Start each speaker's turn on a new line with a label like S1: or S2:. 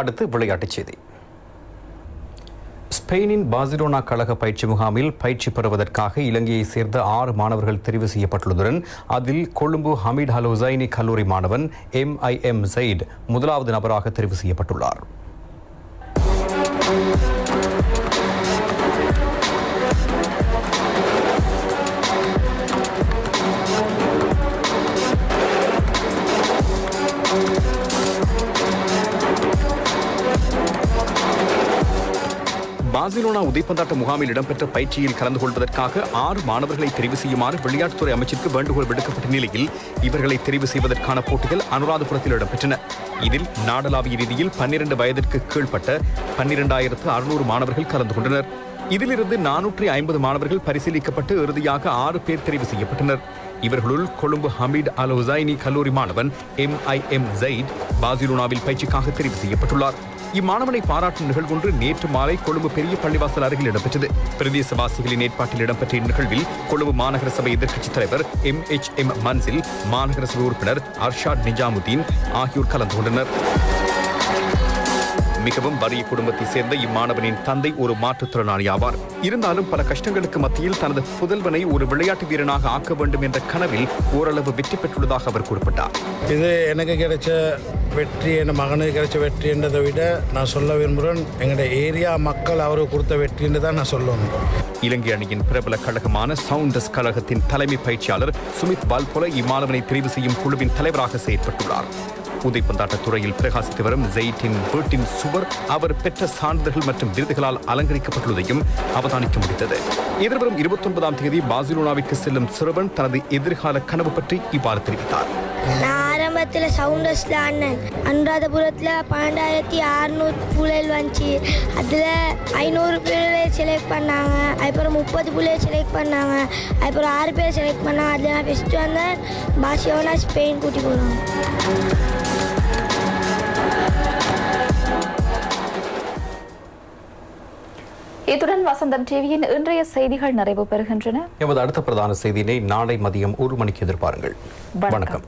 S1: அடுத்து விளையாட்டுச் செய்தி. ஸ்பெயினின் பார்சிலோனா கழக பயிற்சி முகாமில் பயிற்சி பெறுவதற்காக இலங்கையைச் சேர்ந்த 6 மாணவர்கள் தெரிவு செய்யப்பட்டுள்ளதுடன் அதில் கொழும்பு ஹமீட் அல் ஹுசைனி கல்லூரி மாணவன் MIM ஜெயிட் முதலாவது நபராக தெரிவு செய்யப்பட்டுள்ளார். பார்சிலோனா உதைப்பந்தாட்ட முகாமில் இடம்பெற்ற பயிற்சியில் கலந்து கொள்வதற்காக 6 மாணவர்களை தெரிவு செய்யுமாறு விளையாட்டுத்துறை அமைச்சிற்கு வேண்டுகோள் விடுக்கப்பட்ட நிலையில் இவர்களை தெரிவு செய்வதற்கான போட்டிகள் அனுராதபுரத்தில் இடம்பெற்றன. இதில் நாடளாவிய ரீதியில் 12 வயதிற்கு கீழ்ப்பட்ட 12,600 மாணவர்கள் கலந்து கொண்டனர். இதிலிருந்து 450 மாணவர்கள் பரிசீலிக்கப்பட்டு இறுதியாக 6 பேர் தெரிவு செய்யப்பட்டனர். இவர்களுள் கொழும்பு ஹமீட் அல் ஹுசைனி கல்லூரி மாணவன் MIM ஜெயிட் பார்சிலோனாவில் பயிற்சிக்காக தெரிவு செய்யப்பட்டுள்ளார். இம்மாணவனை பாராட்டும் நிகழ்வொன்று நேற்று மாலை கொழும்பு பெரிய பள்ளிவாசல் அருகில் இடம்பெற்றது. பிரதேசவாசிகளின் ஏற்பாட்டில் இடம்பெற்ற இந்நிகழ்வில் கொழும்பு மாநகர சபை எதிர்க்கட்சித் தலைவர் MHM மன்சில், மாநகர சபை உறுப்பினர் அர்ஷாத் நிஜாமுதீன் ஆகியோர் கலந்து கொண்டனர். மிகவும் வறிய குடும்பத்தை சேர்ந்த இம்மாணவனின் தந்தை ஒரு மாற்றுத்திறனாளி ஆவார். இருந்தாலும் பல கஷ்டங்களுக்கு மத்தியில் தனது புதல்வனை ஒரு விளையாட்டு வீரனாக ஆக்க வேண்டும் என்ற கனவில் ஓரளவு வெற்றி பெற்றுள்ளதாக அவர் குறிப்பிட்டார்.
S2: இது எனக்கு கிடைச்ச வெற்றி, என் மகனுக்கு கிடைச்ச வெற்றி என்றதை விட நான் சொல்ல விரும்புகிறேன், எங்களுடைய ஏரியா மக்கள் அவருக்கு கொடுத்த வெற்றி என்று தான் நான் சொல்லணும்.
S1: இலங்கை அணியின் பிரபல கழகமான சவுண்டர்ஸ் கழகத்தின் தலைமை பயிற்சியாளர் சுமித் வால்போல இம்மாணவனை தெரிவு செய்யும் குழுவின் தலைவராக செயற்பட்டுள்ளார். உதைப்பந்தாட்ட துறையில் பிரகாசித்து வரும் ஜெயிட்டின் வீட்டின் சுவர் அவர் பெற்ற சான்றிதழ்கள் மற்றும் விருதுகளால் அலங்கரிக்கப்பட்டுள்ளதையும் அவதானிக்க முடிந்தது. எதிர்வரும் 29ஆம் தேதி பார்சிலோனாவிற்கு செல்லும் சிறுவன் தனது எதிர்கால கனவு பற்றி இவ்வாறு தெரிவித்தார்.
S3: நான் ஆரம்பத்தில் சவுண்டர்ஸில் ஆடினேன். அனுராதபுரத்தில் 12,600 புள்ளைகள் வந்துச்சு. அதில் 500 பேர் செலக்ட் பண்ணாங்க. அதுக்கப்புறம் 30 புள்ளைகள் செலக்ட் பண்ணாங்க. அதுக்கப்புறம் 6 பேர் செலக்ட் பண்ணாங்க. அதில் நான் ஃபஸ்ட்டு வந்தேன். பார்சிலோனா ஸ்பெயின் கூட்டி போனோம்.
S4: இத்துடன் வசந்தம் டிவியின் இன்றைய செய்திகள் நிறைவு பெறுகின்றன.
S1: எமது அடுத்த பிரதான செய்தியினை நாளை மதியம் 1 மணிக்கு எதிர்பாருங்கள். வணக்கம்.